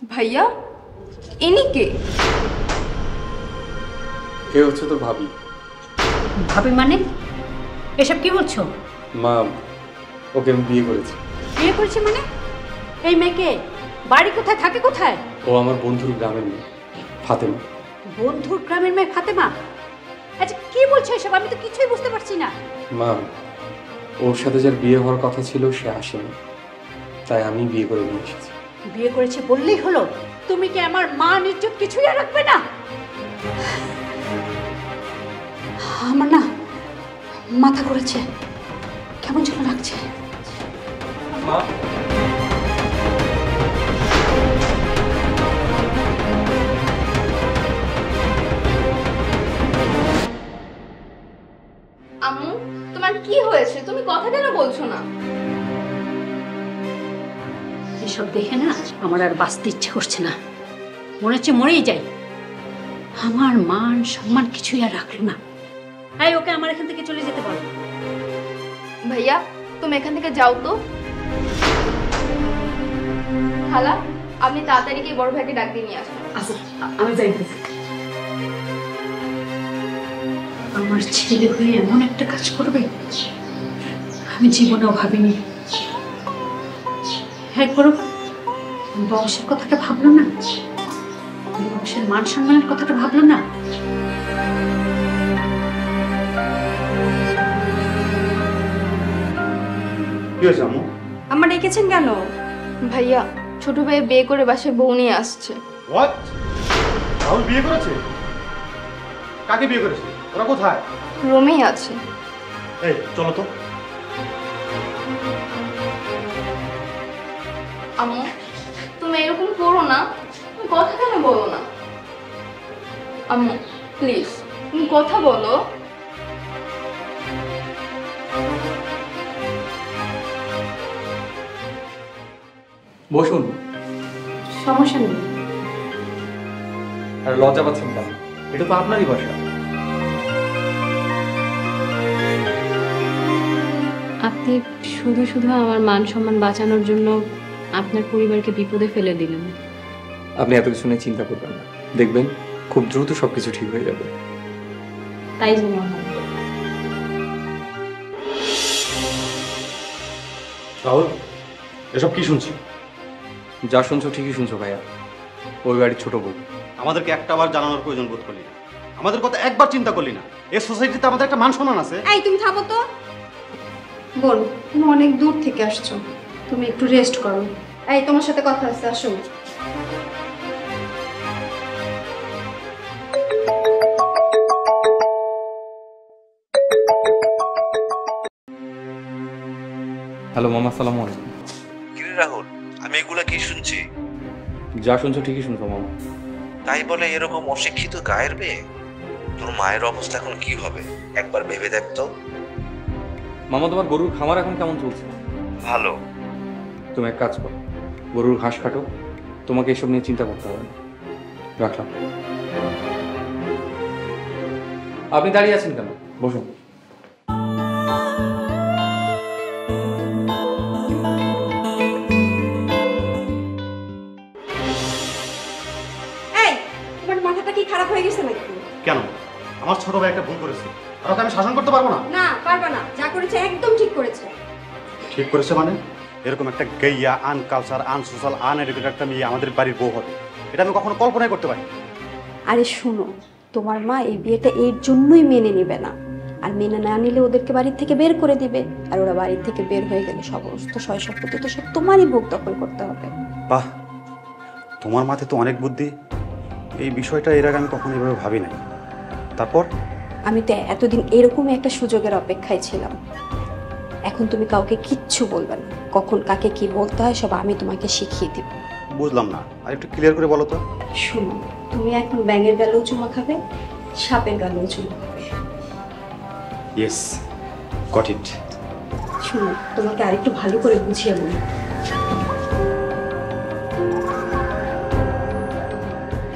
ভাইয়া ইনি কে? কে হচ্ছে তোর ভাবি। ভাবি মানে? এসব কি বলছো? মা, ওকে আমি বিয়ে করেছি। বিয়ে করেছি মানে? এই মেয়েকে বাড়ি কোথায়, থাকে কোথায়? ও আমার বন্ধুর গ্রামের মেয়ে ফাতেমা। বন্ধুর গ্রামের মেয়ে ফাতেমা? আচ্ছা কি বলছো এসব? আমি তো কিছুই বুঝতে পারছি না। মা, ওর সাথে যার বিয়ে হওয়ার কথা ছিল সে আসেনি, তাই আমি বিয়ে করে নিয়ে এসেছি। বিয়ে করেছি বললেই হলো? তুমি কি আমার মান ইজ্জত কিছুই আর রাখবে না? আমার না মাথা ঘুরেছে, কেমন যেন লাগছে। মা, আম্মু তোমার কি হয়েছে? তুমি কথা কেন বলছো না? এসব দেখে না আমার আর বাঁচতে ইচ্ছে করছে না, মনে হচ্ছে মরেই যাই। আমার মান সম্মান কিছুই আর রাখলো না। তাই ওকে আমার এখান থেকে চলে যেতে বলো। ভাইয়া তুমি এখান থেকে যাও তো। খালা আপনি তাড়াতাড়ি গিয়ে বড় ভাইকে ডাক দিয়ে নিয়ে আসুন। আচ্ছা আমি যাইতেছি। আমার ছেলে হয়ে এমন একটা কাজ করবে আমি জীবনেও ভাবিনি। হ্যাঁ করুক, বংশের কথাটা ভাবলো না, বংশের মান সম্মানের কথাটা ভাবলো না। কি হয়েছে আম্মু? আমার ডেকেছেন কেন? ভাইয়া ছোট ভাই বিয়ে করে বাসায় বউ নিয়ে আসছে। হোয়াট? রাহুল বিয়ে করেছে? কাকে বিয়ে করেছে? ওরা কোথায়? রুমেই আছে। এই চলো তো। আম্মু তুমি এরকম করো না, তুমি কথা কেন বলো না? আম্মু প্লিজ তুমি কথা বলো। বসুন। সমস্যা নেই। আর লজ্জা পাচ্ছেন কেন? এটা তো আপনারই বাসা। আপনি শুধু শুধু আমার মান সম্মান বাঁচানোর জন্য আপনার পরিবারকে বিপদে ফেলে দিলেন। আপনি এত কিছু নিয়ে চিন্তা করবেন না, দেখবেন খুব দ্রুত সবকিছু ঠিক হয়ে যাবে। তাই যেন হয়। রাহুল এসব কি শুনছি? যা শুনছো ঠিকই শুনছো ভাইয়া, ওই বাড়ির ছোট বউ। আমাদেরকে একটাবার জানানোর প্রয়োজন বোধ করলি না, আমাদের কথা একবার চিন্তা করলি না। এই সোসাইটিতে আমাদের একটা মান সম্মান আছে। এই তুমি থামো তো। বোন তুমি অনেক দূর থেকে আসছো, তুমি একটু রেস্ট করো। এই তোমার সাথে কথা আছে, আসো। হ্যালো মামা, আসসালামু আলাইকুম। কিরে রাহুল, আমি এগুলা কি শুনছি? যা শুনছো ঠিকই শুনছো মামা। তাই বলে এরকম অশিক্ষিত গায়ের মেয়ে? তোর মায়ের অবস্থা এখন কি হবে একবার ভেবে দেখ তো। মামা, তোমার গরুর খামার এখন কেমন চলছে? ভালো। তুমি এক কাজ করো, গরুর ঘাস কাটো, তোমাকে এসব নিয়ে চিন্তা করতে হবে না। রাখলাম। আপনি দাঁড়িয়ে আছেন কেন? বসুন। এই তোমার মাথাটা কি খারাপ হয়ে গেছে নাকি? কেন? আমার ছোট ভাই একটা ভুল করেছে, আর ওকে আমি শাসন করতে পারবো না? না পারবা না, যা করেছে একদম ঠিক করেছে। ঠিক করেছে মানে? এরকম একটা গেইয়া আনকালচার আনসোশ্যাল আনএডুকেটেড একটা মেয়ে আমাদের বাড়ির বউ হবে, এটা আমি কখনো কল্পনাই করতে পারি। আরে শোনো, তোমার মা এই বিয়েটা এর জন্যই মেনে নেবে না, আর মেনে না নিলে ওদেরকে বাড়ির থেকে বের করে দিবে, আর ওরা বাড়ির থেকে বের হয়ে গেলে সমস্ত সয় সম্পত্তি তো সব তোমারই ভোগ দখল করতে হবে। বাহ, তোমার মাথায় তো অনেক বুদ্ধি। এই বিষয়টা এর আগে আমি কখনো এভাবে ভাবি নাই। তারপর? আমি তো এতদিন এরকমই একটা সুযোগের অপেক্ষায় ছিলাম। এখন তুমি কাউকে কিচ্ছু বলবে না, কখন কাকে কি বলতে হয় সব আমি তোমাকে শিখিয়ে দিব। বুঝলাম না, আর একটু ক্লিয়ার করে বলো তো। শোনো, তুমি এখন ব্যাঙের গালেও চুমা খাবে, সাপের গালেও চুমা খাবে। Yes, got it. শোনো, তোমাকে আরেকটু ভালো করে বুঝিয়ে বলি।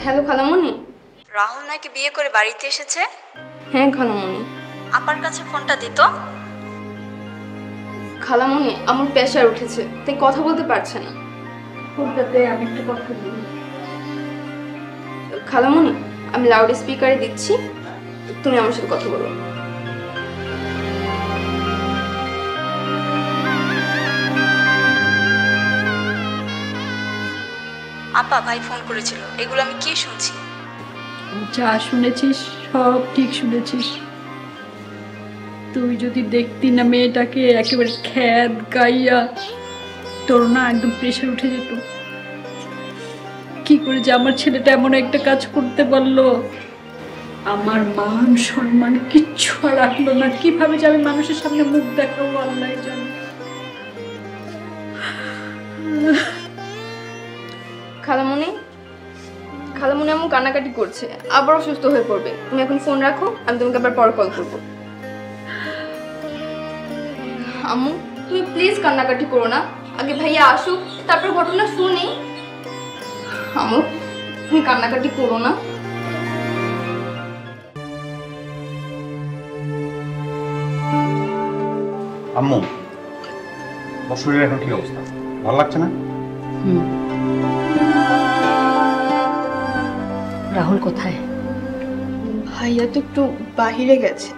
হ্যালো খালামণি। রাহুল নাকি বিয়ে করে বাড়িতে এসেছে? হ্যাঁ খালামণি। আপার কাছে ফোনটা দিত। খালামণি আমার প্রেশার উঠেছে, তাই কথা বলতে পারছে না। ও ফোনটাতে আমি একটু কথা বলি। খালামণি, আমি লাউড স্পিকারে দিচ্ছি, তুমি আমার সাথে কথা বলো। আপা ভাই ফোন করেছিল, এগুলো আমি কি শুনছি? যা শুনেছিস সব ঠিক শুনেছিস। তুই যদি দেখতি না মেয়েটাকে, একেবারে খ্যাত গাইয়া, তোর না একদম প্রেশার উঠে যেত। কি করে যে আমার ছেলেটা এমন একটা কাজ করতে পারলো, আমার মান সম্মান কিচ্ছু আর রাখলো না। কিভাবে যে আমি মানুষের সামনে মুখ দেখাবো আল্লাহ জানে। খালামণি, খালামণি এমন কান্নাকাটি করছে, আবার অসুস্থ হয়ে পড়বে। তুমি এখন ফোন রাখো, আমি তোমাকে আবার পরে কল করবো। আম্মু, তুমি প্লিজ কান্নাকাটি করো না, আগে ভাইয়া আসুক, তারপর ঘটনা শুনি। আম্মু, তুমি কান্নাকাটি করো না। আম্মু, ওর শরীরের এখন কি অবস্থা? ভালো লাগছে না? রাহুল কোথায়? ভাইয়া তো একটু বাহিরে গেছে।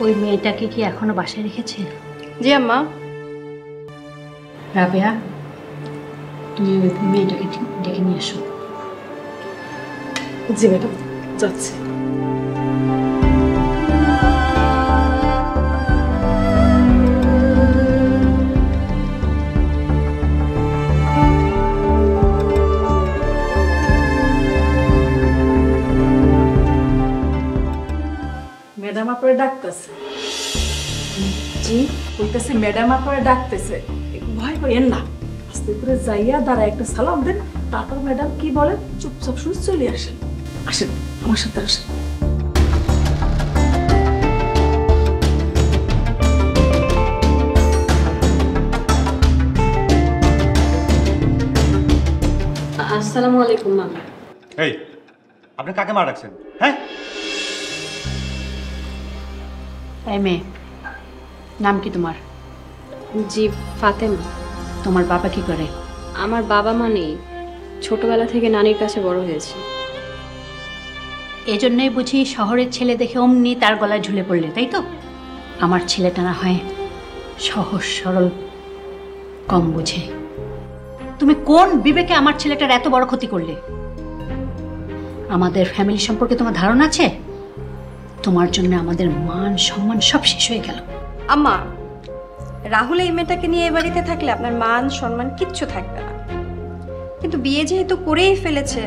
ওই মেয়েটাকে কি এখনো বাসায় রেখেছে? জি আম্মা। রাবেয়া, তুমি ওই মেয়েটাকে ডেকে নিয়ে এসো। জি ম্যাডাম, যাচ্ছে। ম্যাডাম আপনারা ডাকতেছে। জি কইতেছে ম্যাডাম আপনারা ডাকতেছে, ভয় করেন না, আস্তে করে যাইয়া দাঁড়ায় একটা সালাম দেন, তারপর ম্যাডাম কি বলেন চুপচাপ শুনে চলে আসেন। আসেন আমার সাথে আসেন। আসসালামু আলাইকুম মা। এই, আপনি কাকে মা ডাকছেন? হ্যাঁ, এই মেয়ে, নাম কি তোমার? জি ফাতেমা। তোমার বাবা কি করে? আমার বাবা মা নেই, ছোটবেলা থেকে নানির কাছে বড় হয়েছে। এজন্যই বুঝি শহরের ছেলে দেখে অমনি তার গলায় ঝুলে পড়লে, তাই তো? আমার ছেলেটা না হয় সহজ সরল, কম বুঝে। তুমি কোন বিবেকে আমার ছেলেটার এত বড় ক্ষতি করলে? আমাদের ফ্যামিলি সম্পর্কে তোমার ধারণা আছে? তোমার জন্য আমাদের মান সম্মান সব শেষ হয়ে গেল। আম্মা, রাহুল এই মেয়েটাকে নিয়ে এ বাড়িতে থাকলে আপনার মান সম্মান কিচ্ছু থাকবে না, কিন্তু বিয়ে যেহেতু করেই ফেলেছে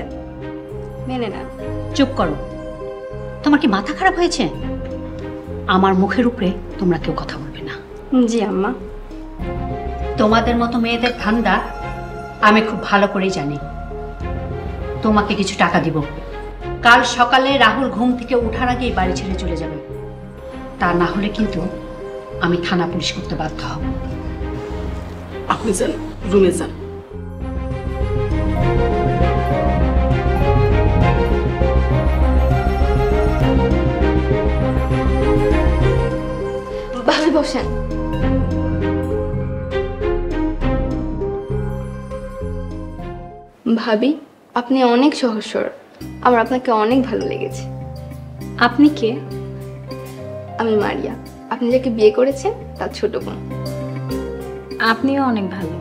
মেনে নেন। চুপ করো, তোমার কি মাথা খারাপ হয়েছে? আমার মুখের উপরে তোমরা কেউ কথা বলবে না। জি আম্মা। তোমাদের মতো মেয়েদের ধান্দা আমি খুব ভালো করেই জানি। তোমাকে কিছু টাকা দিব, কাল সকালে রাহুল ঘুম থেকে ওঠার আগেই বাড়ি ছেড়ে চলে যাবে। তা না হলে কিন্তু আমি থানা পুলিশ করতে বাধ্য হব। আপনি যান, রুমে যান। ভাবি বসেন। ভাবি, আপনি অনেক সহজ সরল, আমার আপনাকে অনেক ভালো লেগেছে। আপনি কে? আমি মারিয়া, আপনি যাকে বিয়ে করেছেন তার ছোট বোন। আপনিও অনেক ভালো।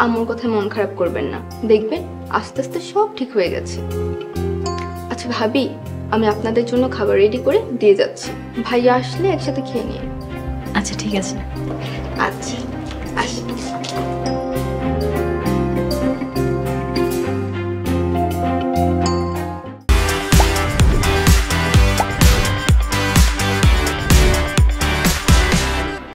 আমার কথায় মন খারাপ করবেন না, দেখবেন আস্তে আস্তে সব ঠিক হয়ে গেছে। আচ্ছা ভাবি, আমি আপনাদের জন্য খাবার রেডি করে দিয়ে যাচ্ছি, ভাইয়া আসলে একসাথে খেয়ে নিয়ে। আচ্ছা ঠিক আছে। আচ্ছা।